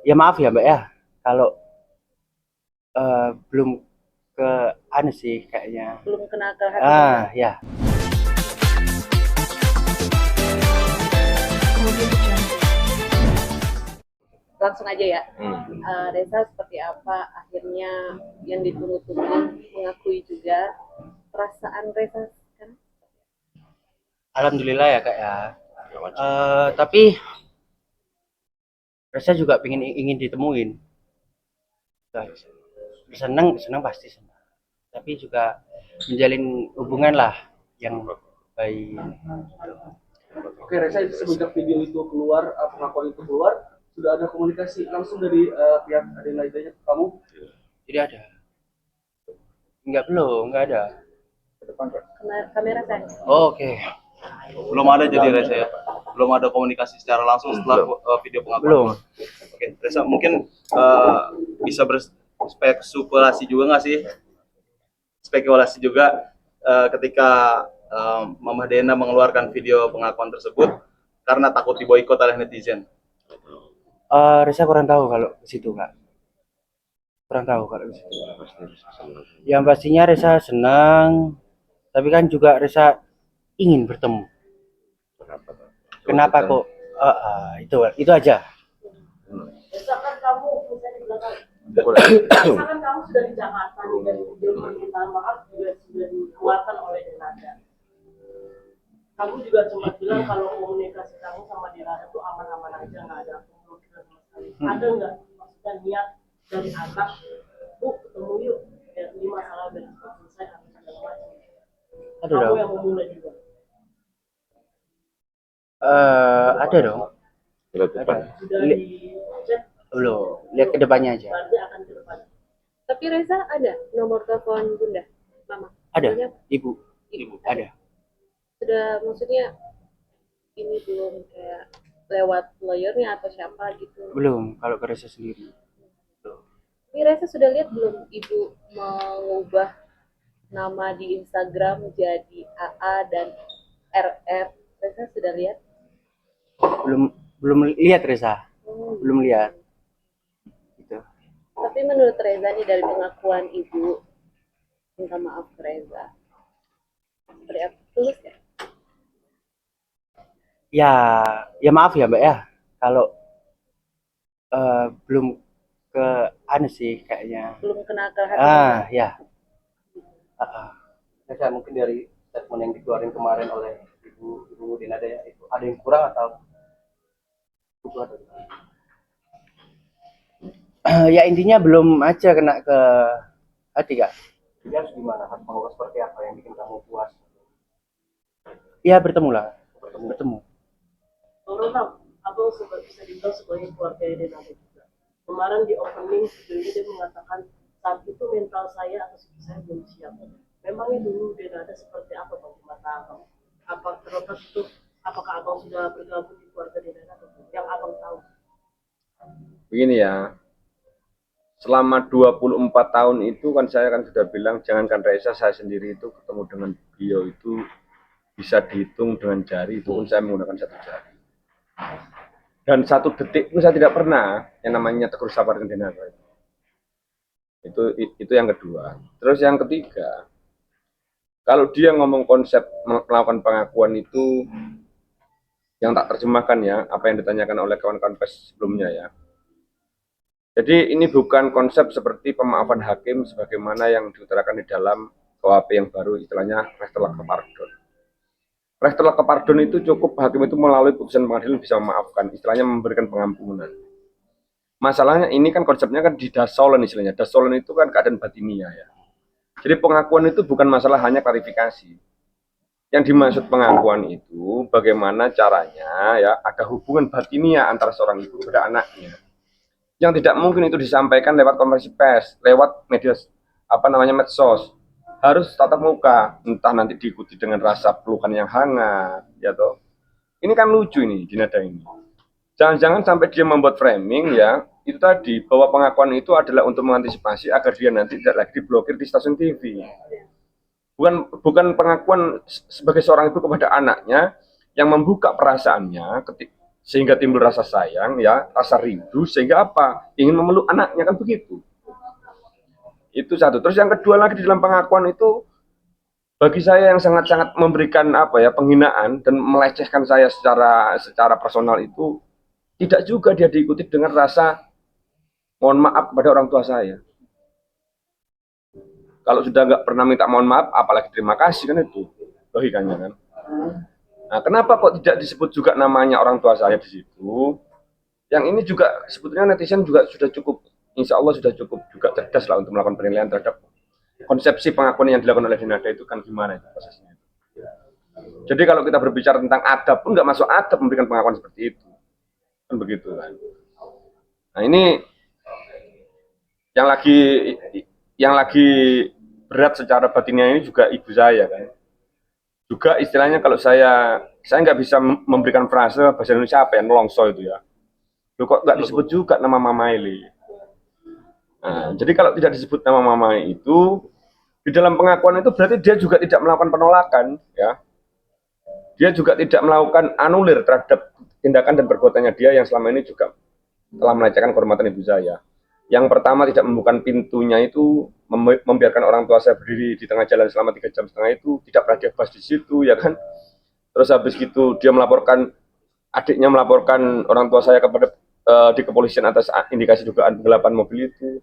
Ya maaf ya Mbak ya, kalau belum ke anu sih kayaknya. Belum kena ke hati Ah ya, langsung aja ya. Reza seperti apa akhirnya yang ditunggu-tunggu mengakui juga perasaan Reza sekarang? alhamdulillah ya Kak ya. Tapi Reza juga ingin ditemuin. Senang, senang pasti senang. Tapi juga menjalin hubungan lah yang baik. Oke, Reza, itu semenjak video itu keluar, pengakuan itu keluar, sudah ada komunikasi langsung dari pihak Adela Idanya ke kamu? Jadi ada? Enggak, belum, enggak ada. Ke depan, Pak. Kamera saya. Oh, oke. Belum ada jadi Reza ya? Belum ada komunikasi secara langsung setelah video pengakuan? Belum. Oke, Reza mungkin bisa berspekulasi juga nggak sih? Spekulasi juga ketika Mama Dena mengeluarkan video pengakuan tersebut karena takut diboikot oleh netizen. Reza kurang tahu kalau ke situ Kak. Kurang tahu kalau ke situ. Yang pastinya Reza senang, tapi kan juga Reza ingin bertemu. Kenapa kok? Itu aja. Misalkan kamu misalnya di belakang, misalkan kamu sudah di Jakarta nih dan video permintaan maaf juga sudah dikeluarkan oleh Denada. Kamu juga sempat bilang kalau komunikasi kamu sama Denada itu aman-aman aja, nggak ada pemblokiran sama sekali. Ada nggak maksudnya niat dari anak, ketemu yuk, biar ini masalah udah selesai atau segala macam. Ada Kamu dong. yang memulai juga. Ada dong. Ada. Sudah dicek, Belum. Lihat ke depannya aja. berarti akan ke depan. Tapi Reza ada nomor telepon Bunda, Mama? Ada. Maksudnya, Ibu. Ada. sudah maksudnya ini belum kayak lewat lawyernya atau siapa gitu. Belum. Kalau ke Reza sendiri. Ini Reza sudah lihat belum Ibu mengubah nama di Instagram jadi AA dan RR? Reza sudah lihat? Belum lihat Reza. Belum lihat. Gitu. Tapi menurut Reza nih dari pengakuan Ibu minta maaf ke Reza. Seperti apa? Tulus ya? Ya maaf ya Mbak ya, kalau belum ke anu sih kayaknya. Belum kena ke hati. Ya. Reza mungkin dari statement yang dikeluarin kemarin oleh Ibu Dinada ya, itu ada yang kurang atau itu ada? Ya intinya belum aja kena ke hati Kak. Jadi harus gimana? Harus mengulas seperti apa yang bikin kamu puas? Ya bertemu lah, bertemu. Ronald, abang bisa dibilang sebagai keluarga Denada juga. Kemarin di opening video ini dia mengatakan saat itu mental saya atau psikis saya belum siap. Memangnya dulu Denada seperti apa bang di mata abang? Apa terlepas itu apakah abang sudah bergabung di keluarga Denada atau yang abang tahu? Begini ya, selama 24 tahun itu kan saya kan sudah bilang jangankan Reza, saya sendiri itu ketemu dengan beliau itu bisa dihitung dengan jari, itu pun saya menggunakan satu jari. Dan satu detik pun saya tidak pernah yang namanya tegur sapa dengan Denada. Itu yang kedua. Terus yang ketiga, kalau dia ngomong konsep melakukan pengakuan itu yang tak terjemahkan ya, apa yang ditanyakan oleh kawan-kawan pers sebelumnya ya. Jadi ini bukan konsep seperti pemaafan hakim sebagaimana yang diutarakan di dalam KUHP yang baru, istilahnya restoratif pardon. Restoratif pardon itu cukup hakim itu melalui putusan pengadilan bisa memaafkan, istilahnya memberikan pengampunan. Masalahnya ini kan konsepnya kan di dasolen istilahnya. Dasolen itu kan keadaan batinia ya. Jadi pengakuan itu bukan masalah hanya klarifikasi. Yang dimaksud pengakuan itu bagaimana caranya ya ada hubungan batinia antara seorang ibu pada anaknya. Yang tidak mungkin itu disampaikan lewat konferensi pers, lewat media medsos. Harus tatap muka, entah nanti diikuti dengan rasa pelukan yang hangat, ya toh. Ini kan lucu ini di nada ini. Jangan-jangan sampai dia membuat framing ya, itu tadi bahwa pengakuan itu adalah untuk mengantisipasi agar dia nanti tidak lagi diblokir di stasiun TV. Bukan pengakuan sebagai seorang ibu kepada anaknya yang membuka perasaannya sehingga timbul rasa sayang, ya, rasa rindu, sehingga apa? Ingin memeluk anaknya, kan begitu. Itu satu. Terus yang kedua lagi di dalam pengakuan itu, bagi saya yang sangat-sangat memberikan apa ya, penghinaan dan melecehkan saya secara personal itu, tidak juga dia diikuti dengan rasa mohon maaf kepada orang tua saya. Kalau sudah nggak pernah minta mohon maaf, apalagi terima kasih, kan itu logikanya kan. Nah, kenapa kok tidak disebut juga namanya orang tua saya di situ? Yang ini juga sebetulnya netizen juga sudah cukup, insya Allah sudah cukup juga cerdas lah untuk melakukan penilaian terhadap konsepsi pengakuan yang dilakukan oleh Dinada itu kan gimana itu prosesnya. Jadi kalau kita berbicara tentang adab pun nggak masuk adab memberikan pengakuan seperti itu, kan begitu kan. Nah ini yang lagi berat secara batinnya ini juga ibu saya kan. Juga istilahnya kalau saya nggak bisa memberikan frase bahasa Indonesia apa ya, nelongso itu ya. Loh, kok nggak disebut juga nama Mama Eli. Nah, jadi kalau tidak disebut nama Mama itu di dalam pengakuan itu berarti dia juga tidak melakukan penolakan, ya. Dia juga tidak melakukan anulir terhadap tindakan dan perbuatannya dia yang selama ini juga telah melecehkan kehormatan ibu saya. Yang pertama tidak membuka pintunya itu, membiarkan orang tua saya berdiri di tengah jalan selama 3,5 jam itu, tidak pernah dia bahas di situ, ya kan. Terus habis gitu dia melaporkan, adiknya melaporkan orang tua saya kepada di kepolisian atas indikasi dugaan penggelapan mobil itu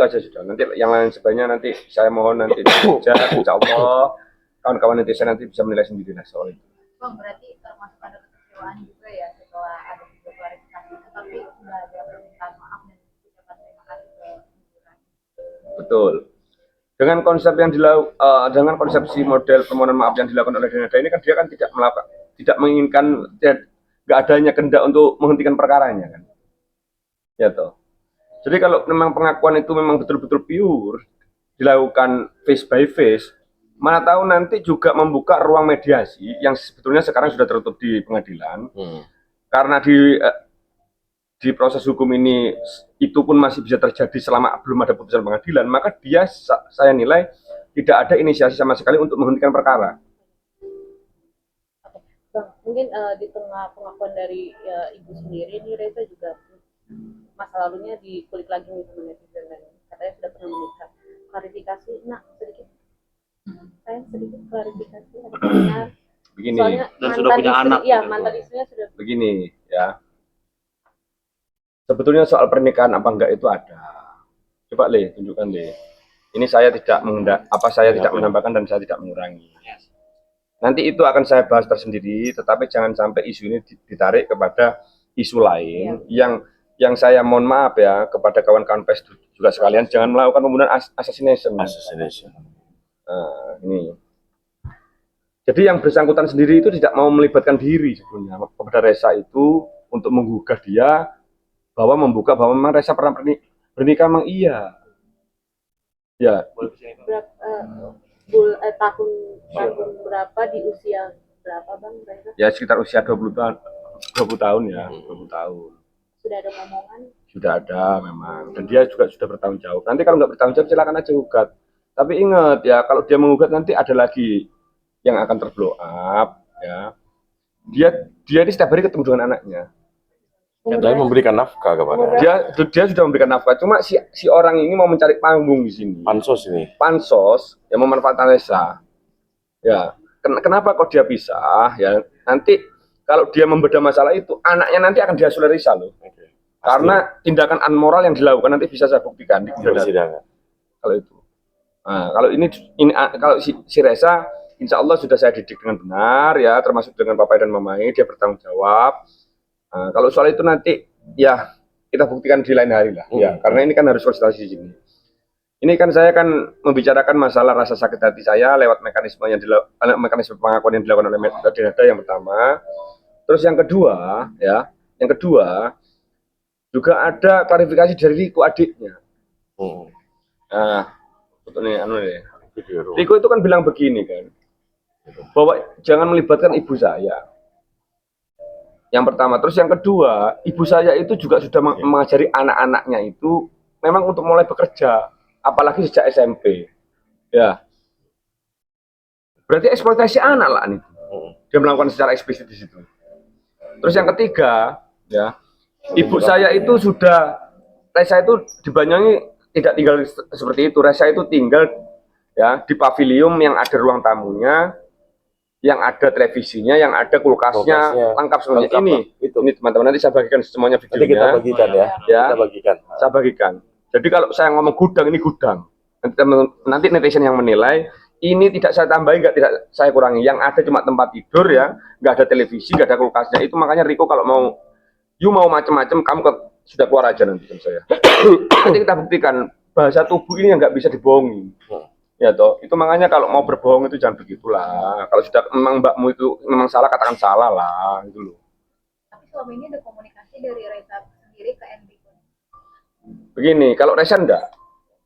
aja sudah. Nanti yang lain sebagainya nanti saya mohon nanti insya Allah kawan-kawan netizen nanti bisa menilai sendiri lah soal itu. Bang, berarti termasuk ada kekecewaan juga ya setelah ada video klarifikasi itu, tapi nggak ada permintaan maaf dan ucapan terima kasih ke hiburan. Betul. Dengan konsep yang dengan konsepsi model permohonan maaf yang dilakukan oleh Dinada ini kan dia kan tidak menginginkan nggak adanya kehendak untuk menghentikan perkaranya kan, ya toh. Jadi kalau memang pengakuan itu memang betul-betul pure dilakukan face by face, mana tahu nanti juga membuka ruang mediasi yang sebetulnya sekarang sudah tertutup di pengadilan. Karena di proses hukum ini itu pun masih bisa terjadi selama belum ada putusan pengadilan, maka saya nilai tidak ada inisiasi sama sekali untuk menghentikan perkara. Bang, mungkin di tengah pengakuan dari ibu sendiri nih, Reza juga masa lalunya dikulik lagi nih sama netizen dan katanya sudah pernah menikah. Klarifikasi, sedikit klarifikasi ada benar. Begini. Soalnya Dan sudah punya anak. Iya, mantan istrinya sudah. Begini ya. Sebetulnya soal pernikahan apa enggak itu ada. Coba tunjukkan Ini saya tidak menambahkan dan saya tidak mengurangi. Nanti itu akan saya bahas tersendiri, tetapi jangan sampai isu ini ditarik kepada isu lain yang saya mohon maaf ya kepada kawan-kawan pers juga sekalian, jangan melakukan pembunuhan assassination. Ini. Jadi yang bersangkutan sendiri itu tidak mau melibatkan diri sebetulnya kepada Reza itu untuk menggugah dia bahwa memang Reza pernah bernikah, memang iya. Ya. Tahun berapa, di usia berapa Bang Reza? Ya sekitar usia 20 tahun ya, 20 tahun. Sudah ada ngomongan? Sudah ada memang, dan dia juga sudah bertanggung jawab. Nanti kalau nggak bertanggung jawab silakan aja gugat. Tapi ingat ya, kalau dia mengugat nanti ada lagi yang akan terblow up ya. Dia ini setiap hari ketemu dengan anaknya. Dan memberikan nafkah kepada Dia sudah memberikan nafkah. Cuma si orang ini mau mencari panggung di sini. Pansos yang memanfaatkan Reza. Ya, kenapa kok dia pisah? Ya, nanti kalau dia membedah masalah itu, anaknya nanti akan diasuh oleh Reza loh. Karena tindakan amoral yang dilakukan nanti bisa saya buktikan di persidangan. Kalau itu. Nah, kalau ini kalau si Reza, insya Allah sudah saya didik dengan benar ya, termasuk dengan papai dan mamai, dia bertanggung jawab. Nah, kalau soal itu nanti ya kita buktikan di lain hari lah, ya, karena ini kan harus konsultasi di sini. Ini kan saya kan membicarakan masalah rasa sakit hati saya lewat mekanisme pengakuan yang dilakukan oleh Dinada yang pertama. Terus yang kedua juga ada klarifikasi dari Riko adiknya. Nah, Riko itu kan bilang begini kan, bahwa jangan melibatkan ibu saya. Yang pertama, terus yang kedua, ibu saya itu juga sudah mengajari anak-anaknya itu memang untuk mulai bekerja, apalagi sejak SMP. Ya. Berarti eksploitasi anak lah nih. Dia melakukan secara eksplisit di situ. Terus yang ketiga, ya, ibu saya itu sudah, Reza itu di Banyuwangi tidak tinggal seperti itu. Reza itu tinggal ya di pavilion yang ada ruang tamunya, yang ada televisinya, yang ada kulkasnya, lengkap semuanya. Lengkap, Ini, Pak. Itu. ini teman-teman nanti saya bagikan semuanya Nanti kita videonya. bagikan ya. Ya. Kita bagikan. Saya bagikan. Jadi kalau saya ngomong gudang, ini gudang. Nanti netizen yang menilai. Ini tidak saya tambahin, tidak saya kurangi. Yang ada cuma tempat tidur ya, nggak ada televisi, nggak ada kulkasnya. Itu makanya Riko kalau mau, mau macam-macam, kamu sudah keluar aja nanti sama saya. Nanti kita buktikan bahasa tubuh ini yang nggak bisa dibohongi. Ya toh, itu makanya kalau mau berbohong itu jangan begitulah. Kalau sudah memang mbakmu itu memang salah, katakan salah lah, gitu loh. Tapi selama ini ada komunikasi dari Reza sendiri ke Enrico. Begini, kalau Reza enggak.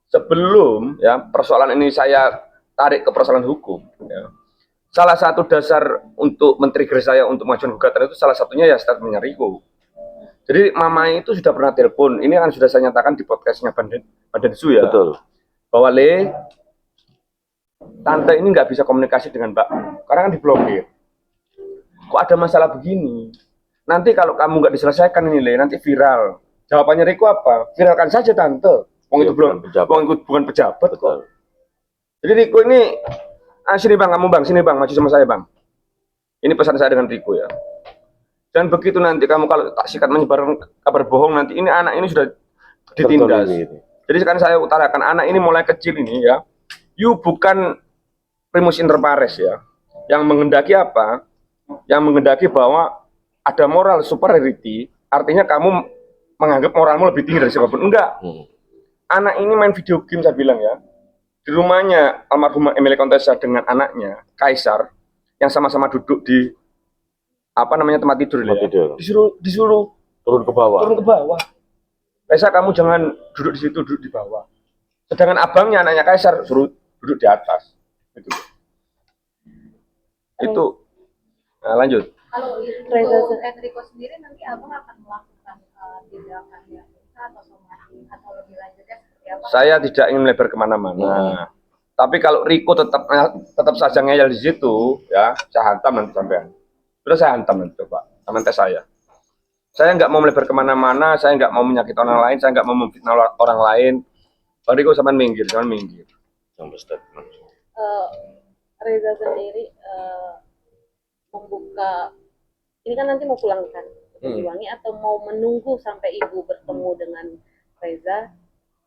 Sebelum ya persoalan ini saya tarik ke persoalan hukum, ya. Salah satu dasar untuk men-trigger saya untuk mengajukan gugatan itu salah satunya ya statementnya Riko. Jadi mama itu sudah pernah telepon, ini kan sudah saya nyatakan di podcastnya Bandensu ya. Betul. Bahwa tante ini nggak bisa komunikasi dengan mbakmu, karena kan diblokir. Kok ada masalah begini? Nanti kalau kamu nggak diselesaikan ini nanti viral. Jawabannya Riko apa? Viralkan saja tante. Wong itu belum, wong itu bukan pejabat kok. Jadi Riko ini, sini bang, kamu bang, sini bang, maju sama saya bang. Ini pesan saya dengan Riko ya. Dan begitu nanti kamu kalau tak sikat menyebarkan kabar bohong, nanti ini anak ini sudah ditindas. Jadi sekarang saya utarakan, anak ini mulai kecil ini ya, you bukan primus inter pares ya. Yang menghendaki apa? Yang menghendaki bahwa ada moral superiority, artinya kamu menganggap moralmu lebih tinggi dari siapapun. Enggak. Anak ini main video game, saya bilang ya. Di rumahnya almarhumah Emilia Contessa dengan anaknya Kaisar yang sama-sama duduk di tempat tidur ya. Disuruh Turun ke bawah. Kaisar, kamu jangan duduk di situ, duduk di bawah. Sedangkan abangnya anaknya Kaisar suruh duduk di atas. Itu. Nah, lanjut. Kalau Reza Enrico sendiri nanti abang akan melakukan tindakan yang atau somasi atau lebih lanjutnya seperti apa? Saya tidak ingin melebar kemana-mana. Tapi kalau Riko tetap saja ngeyel di situ, ya saya hantam nanti sampean. Sudah saya hantam nanti coba, sama tes saya. Saya nggak mau melebar kemana-mana, saya nggak mau menyakiti orang lain, saya nggak mau memfitnah orang lain. Pak Riko sampean minggir, jangan minggir. Reza sendiri membuka, ini kan nanti mau pulang kan ke Banyuwangi, atau mau menunggu sampai ibu bertemu dengan Reza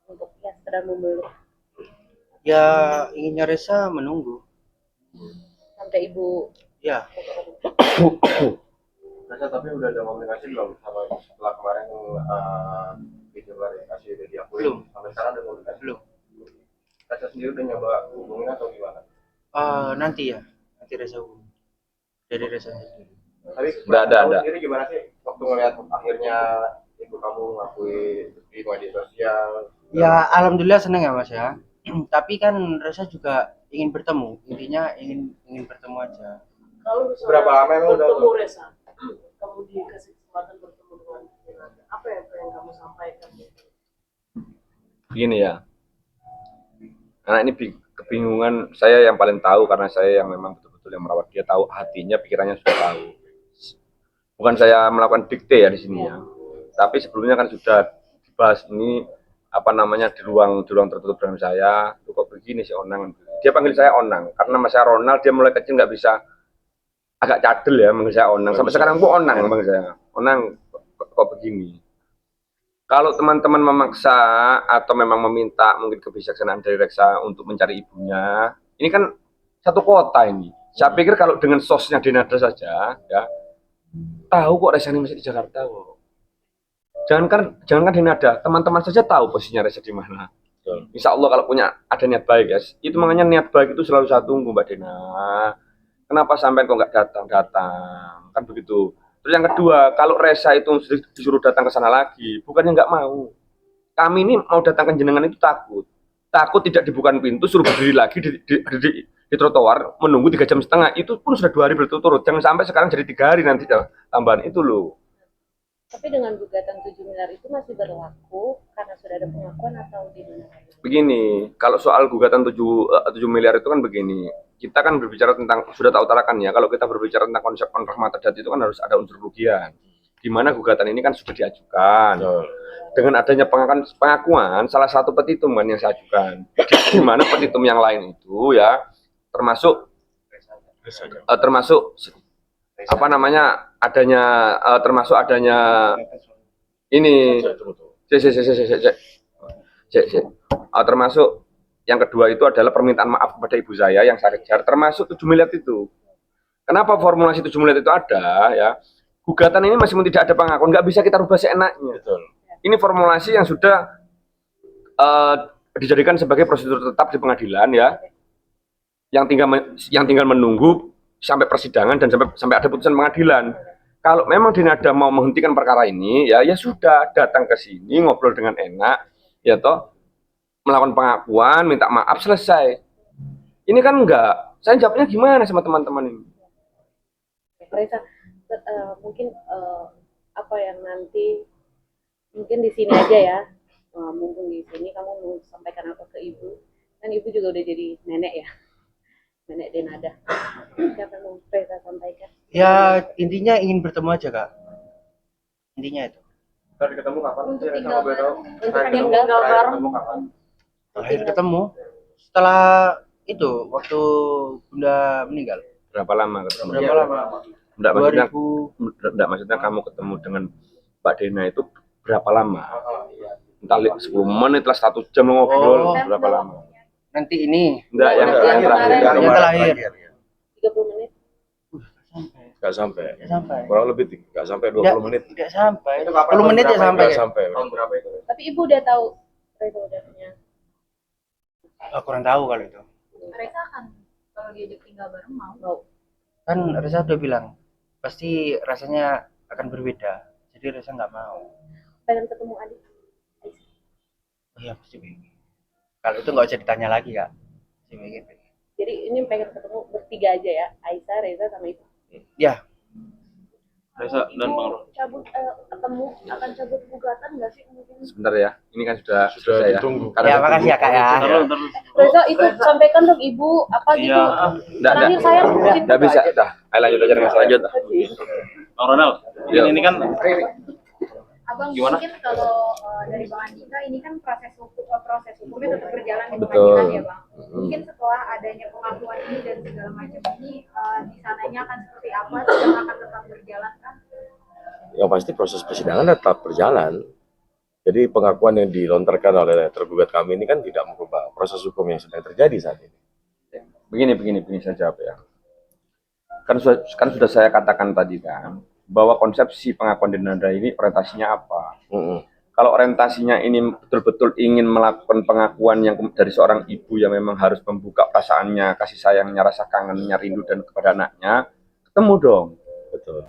untuk ya sekedar memeluk? Ya inginnya Reza menunggu. Sampai ibu Ya. Reza, tapi udah ada komunikasi belum sama setelah kemarin video klarifikasi udah diakui? Belum. Sampai sekarang ada komunikasi? Belum. Reza sendiri udah nyoba hubungin atau gimana? Nanti Reza hubungi. Dari Reza sendiri. Tapi Nggak ada. sendiri gimana sih waktu ngeliat akhirnya ibu kamu ngakui di media sosial? Ya alhamdulillah seneng ya Mas ya. Tapi kan Reza juga ingin bertemu, intinya ingin bertemu aja. Kalau misalnya Berapa lama emang udah bertemu Reza, kamu dikasih kesempatan bertemu dengan Renata, apa yang kamu sampaikan? Begini ya. Anak ini kebingungan, saya yang paling tahu karena saya yang memang betul-betul yang merawat dia, tahu hatinya, pikirannya sudah tahu. Bukan saya melakukan dikte ya di sini ya. Tapi sebelumnya kan sudah dibahas ini di ruang tertutup dengan saya. Kok begini sih Onang? Dia panggil saya Onang karena nama saya Ronald, dia mulai kecil nggak bisa, agak cadel ya manggil saya Onang. Sampai sekarang pun Onang manggil saya. Onang kok begini. Kalau teman-teman memaksa atau memang meminta mungkin kebijaksanaan dari Reza untuk mencari ibunya, ini kan satu kota ini. Saya pikir kalau dengan sosnya Denada saja, ya tahu kok Reza ini masih di Jakarta kok. Jangankan Denada, teman-teman saja tahu posisinya Reza di mana. Insya Allah kalau ada niat baik ya, itu makanya niat baik itu selalu saya tunggu Mbak Dena. Kenapa sampai kok nggak datang? Kan begitu. Terus yang kedua, kalau Reza itu disuruh datang ke sana lagi, bukannya nggak mau. Kami ini mau datang ke jenengan itu takut tidak dibukakan pintu, suruh berdiri lagi di trotoar, menunggu 3,5 jam. Itu pun sudah 2 hari berturut-turut. Jangan sampai sekarang jadi 3 hari nanti tambahan itu loh. Tapi dengan gugatan 7 miliar itu masih berlaku karena sudah ada pengakuan atau di mana? Begini, kalau soal gugatan 7 miliar itu kan begini, kita kan berbicara tentang, sudah tak utarakan ya, kalau kita berbicara tentang konsep kontrak materdat itu kan harus ada unsur kerugian, di mana gugatan ini kan sudah diajukan. Dengan adanya pengakuan salah satu petitum kan yang saya ajukan, di mana petitum yang lain itu ya termasuk apa namanya termasuk adanya ini termasuk yang kedua itu adalah permintaan maaf kepada ibu saya yang saya kejar, termasuk 7 miliar itu. Kenapa formulasi 7 miliar itu ada ya? Gugatan ini masih tidak ada pengakuan, nggak bisa kita rubah seenaknya. Ini formulasi yang sudah dijadikan sebagai prosedur tetap di pengadilan ya, yang tinggal menunggu sampai persidangan dan sampai ada putusan pengadilan. Kalau memang Denada mau menghentikan perkara ini, ya sudah, datang ke sini ngobrol dengan enak, ya toh, melakukan pengakuan, minta maaf, selesai. Ini kan enggak. Saya jawabnya gimana sama teman-teman ini? Reza, mungkin apa yang nanti mungkin di sini aja ya, mumpung di sini kamu mau sampaikan apa ke ibu? Kan ibu juga udah jadi nenek ya, nenek Denada. Siapa yang mau Reza sampaikan? Ya intinya ingin bertemu aja kak, intinya itu. Tadi ketemu kapan? Untuk Saya tinggal sama Beto. bareng. Untuk tinggal bareng. Ketemu kapan? Terakhir ketemu setelah itu waktu bunda meninggal. Berapa lama ketemu? Berapa lama? Enggak, maksudnya kamu ketemu dengan Mbak Dena itu berapa lama? Entah 10 menit lah, 1 jam ngobrol, Oh. berapa lama? Nanti ini Enggak, yang Yang terakhir. yang terakhir 30 menit. Nggak sampai. tidak sampai. Kurang lebih nggak sampai 20 menit. Tidak sampai. Itu kapan? 10 menit ya Berapa? sampai. Nggak sampai. Tahun berapa itu? Tapi ibu udah tahu Reza udah punya. Kurang tahu kalau itu. Reza akan kalau diajak tinggal bareng mau. Kan Reza udah bilang pasti rasanya akan berbeda. Jadi Reza nggak mau. Pengen ketemu adik. Oh iya pasti pengen. Kalau itu nggak usah ditanya lagi kak. Pasti pengen. Jadi ini pengen ketemu bertiga aja ya, Aisyah, Reza sama ibu. Ya. Reza dan Bang Ron. Akan cabut gugatan nggak sih mungkin? Sebentar ya, ini kan sudah selesai ya. ditunggu. Ya makasih ya kak ya. Reza itu sampaikan dong ibu apa gitu. Terakhir saya Enggak bisa, dah. Ayo lanjut aja dengan selanjut. Bang Ronald, ini kan Abang Gimana? mungkin kalau dari Bang Andika ini kan proses hukumnya tetap berjalan di Betul. pengadilan ya Bang. Mungkin setelah adanya pengakuan ini dan segala macam ini di sananya akan seperti apa? Sidang akan tetap berjalan kan? Yang pasti proses persidangan tetap berjalan. Jadi pengakuan yang dilontarkan oleh tergugat kami ini kan tidak merubah proses hukum yang sedang terjadi saat ini. Begini saya jawab ya. Kan sudah saya katakan tadi kan, bahwa konsepsi pengakuan Denada ini orientasinya apa. Kalau orientasinya ini betul-betul ingin melakukan pengakuan yang dari seorang ibu yang memang harus membuka perasaannya, kasih sayangnya, rasa kangennya, rindu dan kepada anaknya, ketemu dong. Betul.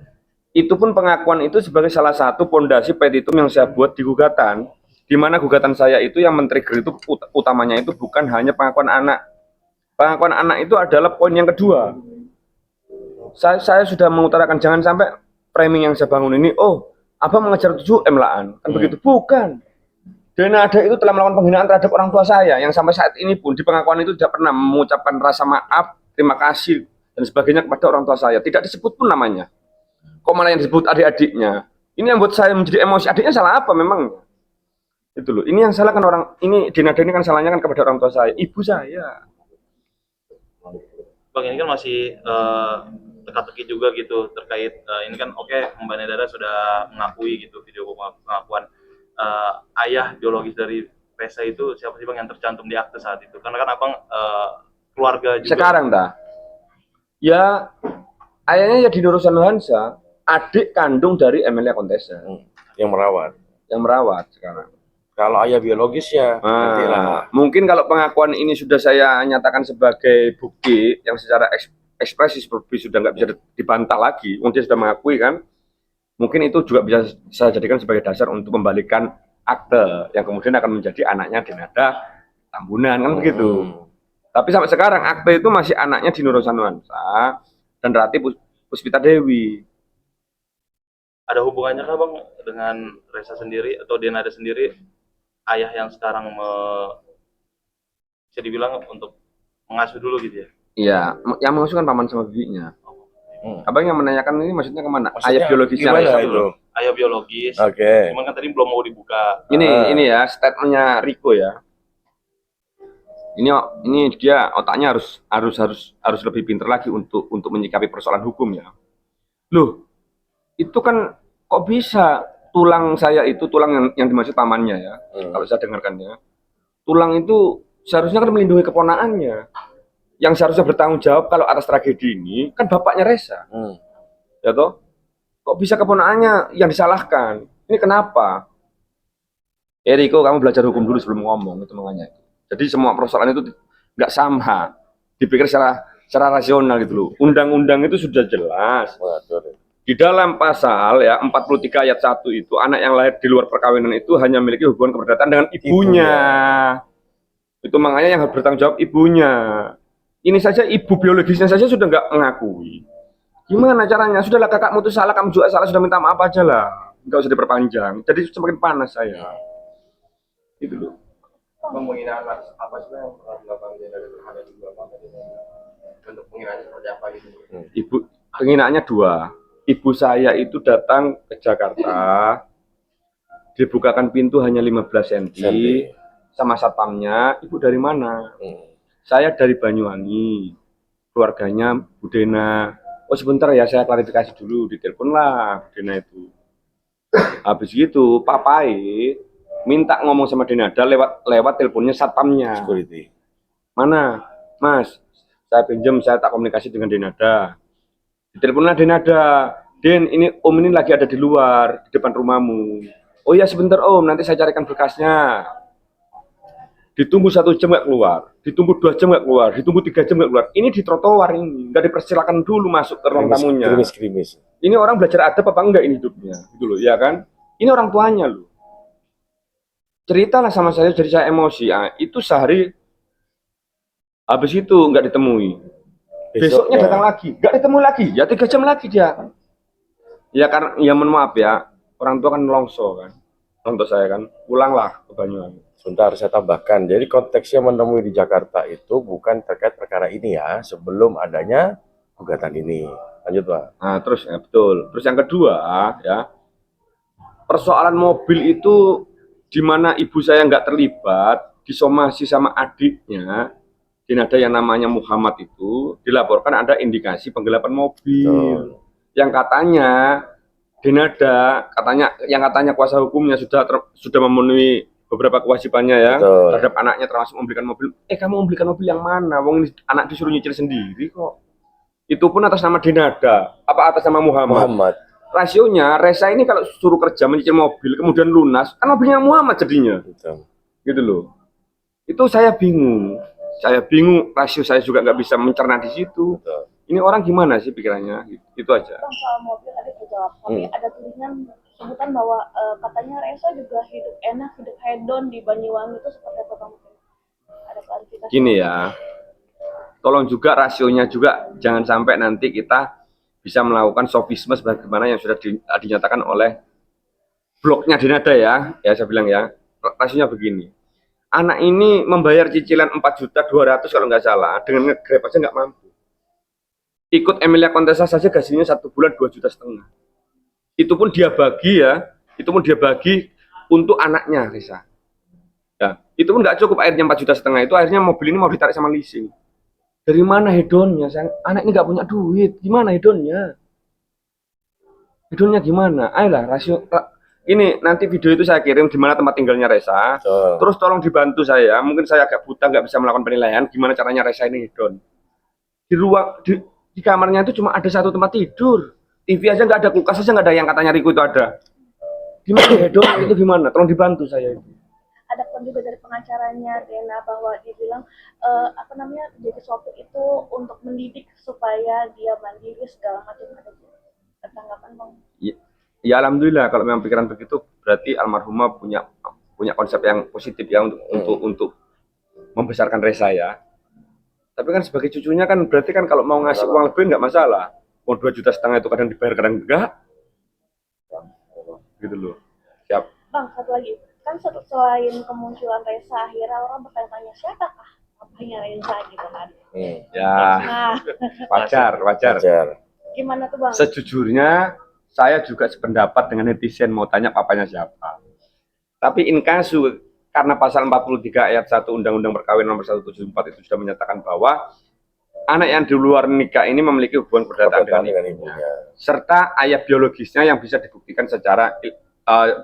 Itu pun pengakuan itu sebagai salah satu pondasi petitum yang saya buat di gugatan, di mana gugatan saya itu yang men-trigger itu utamanya itu bukan hanya pengakuan anak. Pengakuan anak itu adalah poin yang kedua. Saya sudah mengutarakan jangan sampai framing yang saya bangun ini, oh, abang mengejar 7M laan, kan begitu? Bukan. Denada itu telah melakukan penghinaan terhadap orang tua saya, yang sampai saat ini pun di pengakuan itu tidak pernah mengucapkan rasa maaf, terima kasih, dan sebagainya kepada orang tua saya. Tidak disebut pun namanya. Kok malah yang disebut adik-adiknya? Ini yang buat saya menjadi emosi. Adiknya salah apa memang? Itu loh. Ini yang salah kan ini Denada ini kan salahnya kan kepada orang tua saya, ibu saya. Bang ini kan masih teka-teki juga gitu terkait ini kan oke, Mbak Denada sudah mengakui gitu video pengakuan ayah biologis dari Reza itu siapa sih Bang yang tercantum di akte saat itu? Karena kan abang keluarga juga. Sekarang ya ayahnya ya di Nur Hansa, adik kandung dari Emilia Contessa Yang merawat sekarang. Kalau ayah biologis ya nantilah. Mungkin kalau pengakuan ini sudah saya nyatakan sebagai bukti yang secara ekspresi sudah nggak bisa dibantah lagi, dia sudah mengakui kan, mungkin itu juga bisa saya jadikan sebagai dasar untuk membalikan akte yang kemudian akan menjadi anaknya Denada Tambunan kan begitu. Tapi sampai sekarang akte itu masih anaknya di Nur Hansa dan Rati Puspita Dewi. Ada hubungannya kah Bang dengan Reza sendiri atau Denada sendiri ayah yang sekarang bisa dibilang untuk mengasuh dulu gitu ya? Iya, yang mengasuh kan paman sama bibinya. Abang yang menanyakan ini maksudnya kemana? Maksudnya Ayah biologisnya gimana Reza itu? dulu. Ayah biologis. Oke. Cuman kan tadi belum mau dibuka. Ini ya statementnya Riko ya. Ini dia otaknya harus lebih pintar lagi untuk menyikapi persoalan hukum ya. Loh, itu kan kok bisa tulang saya itu tulang yang dimaksud pamannya ya. Kalau saya dengarkan ya. Tulang itu seharusnya kan melindungi keponakannya. Yang seharusnya bertanggung jawab kalau atas tragedi ini kan bapaknya Reza. Ya toh? Kok bisa keponakannya yang disalahkan? Ini kenapa? Riko, kamu belajar hukum dulu sebelum ngomong, itu makanya. Jadi semua persoalan itu nggak sama, dipikir secara rasional gitu loh. Undang-undang itu sudah jelas. Di dalam pasal ya 43 ayat 1 itu anak yang lahir di luar perkawinan itu hanya memiliki hubungan keperdataan dengan ibunya. Itu makanya yang harus bertanggung jawab ibunya. Ini saja ibu biologisnya saja sudah nggak mengakui. Gimana caranya? Sudahlah kakakmu itu salah, kamu juga salah, sudah minta maaf aja lah. Nggak usah diperpanjang. Jadi semakin panas saya. Itu loh. Penghinaan apa sih yang pernah dilakukan terhadap ibu bapak tadi? Bentuk penghinaan seperti apa gitu? Ibu, penghinaannya dua. Ibu saya itu datang ke Jakarta, dibukakan pintu hanya 15 cm sama satpamnya. Ibu dari mana? Saya dari Banyuwangi, keluarganya Bu Dena. Oh sebentar ya, saya klarifikasi dulu, ditelepon lah Bu Dena itu. Habis gitu, papai minta ngomong sama Denada lewat teleponnya satpamnya. Security. Mana, Mas? Saya pinjam, saya tak komunikasi dengan Denada. Diteleponlah Denada. Den, ini Om ini lagi ada di luar, di depan rumahmu. Oh ya sebentar Om, nanti saya carikan berkasnya. Ditunggu 1 jam nggak keluar, ditunggu 2 jam nggak keluar, ditunggu 3 jam nggak keluar. Ini di trotoar ini, nggak dipersilakan dulu masuk ke ruang tamunya. Krimis. Ini orang belajar adab apa enggak ini hidupnya, gitu loh, ya kan? Ini orang tuanya loh. Ceritalah sama saya, jadi saya emosi. Itu sehari, habis itu nggak ditemui. Besoknya datang lagi, nggak ditemu lagi, ya 3 jam lagi dia. Ya karena, ya mohon maaf ya, orang tua kan nelongso kan, orang tua saya kan, pulanglah ke Banyuwangi. Sebentar saya tambahkan, jadi konteksnya menemui di Jakarta itu bukan terkait perkara ini ya, sebelum adanya gugatan ini. Lanjut Pak. Nah terus, ya betul. Terus yang kedua ya, persoalan mobil itu di mana ibu saya nggak terlibat, disomasi sama adiknya, Denada yang namanya Muhammad itu, dilaporkan ada indikasi penggelapan mobil. Yang katanya Denada, yang katanya kuasa hukumnya sudah memenuhi beberapa kewajibannya ya terhadap anaknya, termasuk membelikan mobil. Kamu membelikan mobil yang mana? Wong ini anak disuruh nyicil sendiri kok. Itu pun atas nama Denada, apa atas nama Muhammad. Rasionya Reza ini kalau suruh kerja menyicil mobil kemudian lunas, kan mobilnya Muhammad jadinya. Gitu loh. Itu saya bingung. Rasio saya juga nggak bisa mencerna di situ. Ini orang gimana sih pikirannya? Itu aja. Soal mobil tadi terjawab, tapi ada tulisan sebutan bahwa katanya Reza juga hidup enak, hidup hedon di Banyuwangi, itu seperti apa kamu? Ada klarifikasi? Gini ya, tolong juga rasionya juga jangan sampai nanti kita bisa melakukan sofisme sebagaimana yang sudah dinyatakan oleh blognya Denada ya saya bilang ya. Rasionya begini, anak ini membayar cicilan 4.200.000 kalau nggak salah, dengan nge-grab aja nggak mampu. Ikut Emilia Contessa saja gajinya 1 bulan 2,5 juta. Itu pun dia bagi untuk anaknya Reza. Ya, itu pun nggak cukup, akhirnya 4,5 juta itu akhirnya mobil ini mau ditarik sama leasing. Dari mana hedonnya? Anak ini nggak punya duit, gimana hedonnya? Hedonnya gimana? Ayolah ini nanti video itu saya kirim di mana tempat tinggalnya Reza. Terus tolong dibantu saya, mungkin saya agak buta nggak bisa melakukan penilaian gimana caranya Reza ini hedon. Di kamarnya itu cuma ada 1 tempat tidur, TV aja nggak ada, kulkas aja nggak ada, yang katanya Riko itu ada. Gimana hedon itu gimana? Tolong dibantu saya itu. Ada pun juga dari pengacaranya Dena bahwa dia bilang jadi sopir itu untuk mendidik supaya dia mandiri segala macam. Ada tanggapan Bang? Ya alhamdulillah kalau memang pikiran begitu, berarti almarhumah punya konsep yang positif ya untuk membesarkan Reza ya. Tapi kan sebagai cucunya kan berarti kan kalau mau ngasih uang lebih nggak masalah. Mau 2,5 juta itu kadang dibayar kadang enggak. Gitu loh. Siap. Bang, satu lagi. kan selain kemunculan Reza, akhirnya orang bertanya-tanya siapakah papanya Reza gitu kan. Ya, Nah, wajar. Wajar. gimana tuh Bang? Sejujurnya saya juga sependapat dengan netizen mau tanya papanya siapa. Tapi in kasu karena pasal 43 ayat 1 Undang-Undang Perkawinan nomor 174 itu sudah menyatakan bahwa anak yang di luar nikah ini memiliki hubungan perdata dengan ibunya, serta ayah biologisnya yang bisa dibuktikan secara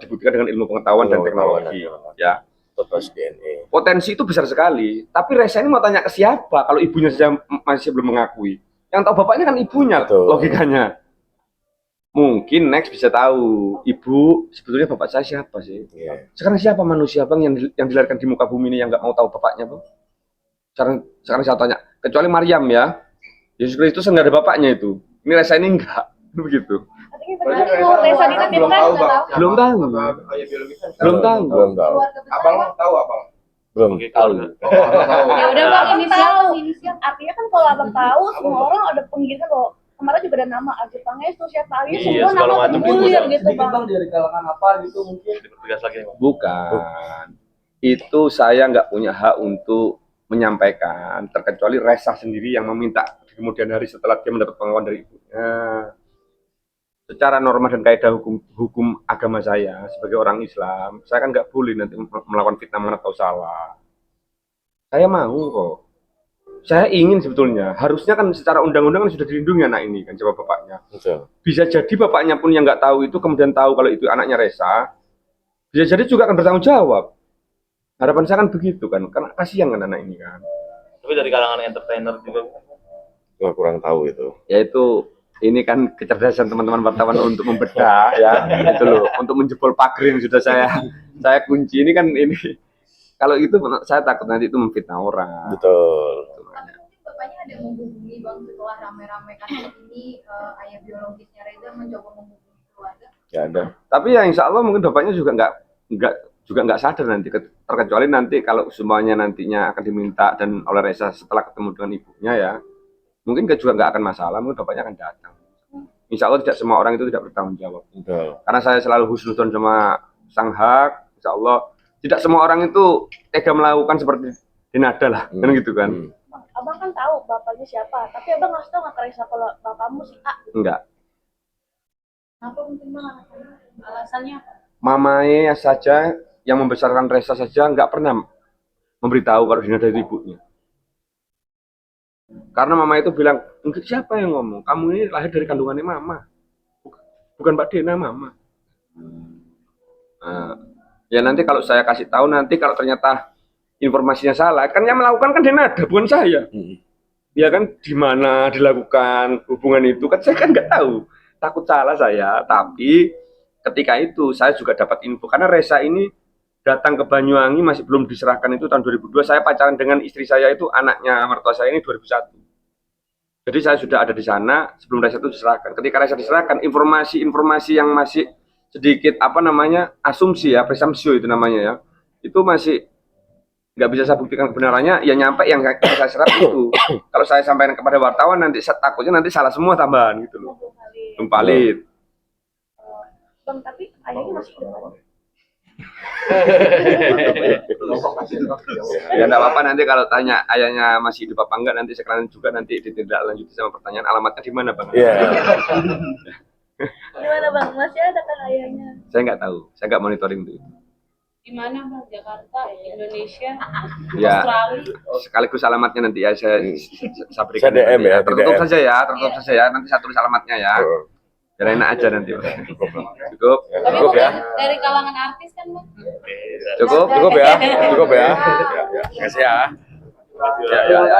dibuktikan dengan ilmu pengetahuan dan teknologi. Ya, DNA. potensi itu besar sekali. Tapi Reza ini mau tanya ke siapa kalau ibunya saja masih belum mengakui? Yang tahu bapaknya kan ibunya, Betul. logikanya. Mungkin next bisa tahu ibu sebetulnya bapak saya siapa sih? Sekarang siapa manusia bang yang dilahirkan di muka bumi ini yang nggak mau tahu bapaknya bang? Sekarang saya tanya, kecuali Maryam ya, Yesus Kristus nggak ada bapaknya itu. Ini Reza ini enggak, begitu. Reza dititipkan Belum tahu. Ayah biologisnya Belum tahu. Belum tahu. abang tahu abang. Belum tahu. Ya udah Bang, inisial. Artinya kan kalau abang tahu, semua orang ada penggirikan loh. Kemarin juga ada nama Ajit Pangestu, siapa aja, Iya, semua segala nama macam tergulir gitu Sedikit Bang. bang dari kalangan apa gitu mungkin. Tegas lagi Bang. Bukan. Itu saya nggak punya hak untuk menyampaikan, terkecuali Reza sendiri yang meminta di kemudian hari setelah dia mendapat pengakuan dari ibunya. Secara norma dan kaidah hukum agama saya sebagai orang Islam, saya kan nggak boleh nanti melakukan fitnah mana tahu salah. Saya mau kok. Saya ingin sebetulnya, harusnya kan secara undang-undang kan sudah dilindungi anak ini kan coba bapaknya. Betul. Bisa jadi bapaknya pun yang nggak tahu itu kemudian tahu kalau itu anaknya Reza, bisa jadi juga akan bertanggung jawab. Harapan saya kan begitu kan, karena kasihan kan anak ini kan. Tapi dari kalangan entertainer juga. Gua kurang tahu itu. Yaitu ini kan kecerdasan teman-teman wartawan untuk membedah ya, itu loh, untuk menjebol pagar yang sudah saya kunci ini kan ini. Kalau itu saya takut nanti itu memfitnah orang. Betul. Tapi mungkin bapaknya ada yang menghubungi bang setelah rame-rame kasus ini, ayah biologisnya Reza mencoba menghubungi keluarga. Ya ada. Tapi ya insya Allah mungkin bapaknya juga nggak sadar nanti, terkecuali nanti kalau semuanya nantinya akan diminta dan oleh Reza setelah ketemu dengan ibunya ya, mungkin juga nggak akan masalah, mungkin bapaknya akan datang. Insya Allah tidak semua orang itu tidak bertanggung jawab. Betul. Karena saya selalu husnuzon sama Sang Hak, insya Allah tidak semua orang itu tega melakukan seperti Dinada lah, kan gitu kan? Abang kan tahu bapaknya siapa, tapi abang nggak tahu nggak ke Reza kalau bapakmu si A. Enggak. Apa mungkin Bang alasannya apa? Mamanya saja yang membesarkan Reza saja nggak pernah memberitahu kalau Dinada itu ibunya. Karena mama itu bilang, enggak, siapa yang ngomong? Kamu ini lahir dari kandungannya mama, bukan Mbak Dena, mama. Nah, ya nanti kalau saya kasih tahu nanti kalau ternyata informasinya salah, kan yang melakukan kan Dinada, bukan saya. Ya kan di mana dilakukan hubungan itu kan saya kan nggak tahu. Takut salah saya, tapi ketika itu saya juga dapat info karena Reza ini datang ke Banyuwangi masih belum diserahkan itu tahun 2002. Saya pacaran dengan istri saya itu anaknya mertua saya ini 2001. Jadi saya sudah ada di sana sebelum Reza itu diserahkan. Ketika Reza diserahkan, informasi yang masih sedikit asumsi ya, presumpsio itu namanya ya, itu masih nggak bisa saya buktikan kebenarannya. Ya nyampe yang saya serap itu. Kalau saya sampaikan kepada wartawan nanti takutnya nanti salah semua tambahan gitu loh. Valid. Bang, tapi ayahnya masih hidup. Ya enggak apa-apa nanti kalau tanya ayahnya masih hidup apa enggak nanti sekalian juga nanti ditindaklanjuti sama pertanyaan alamatnya di mana Bang? Iya. Gimana Bang? Masih ada kan ayahnya? Saya nggak tahu, saya nggak monitoring itu. Di mana Bang? Jakarta, Indonesia, Ya, Australia. sekaligus alamatnya nanti ya saya berikan. Saya DM ya, Tertutup DM. saja ya, tertutup saja ya. Nanti saya tulis alamatnya ya. Biar enak aja nanti. Cukup. Tapi Cukup ya. dari kalangan artis kan Bang? Cukup. Cukup ya. Cukup ya. Ya, ya. Makasih ya. Ya, ya.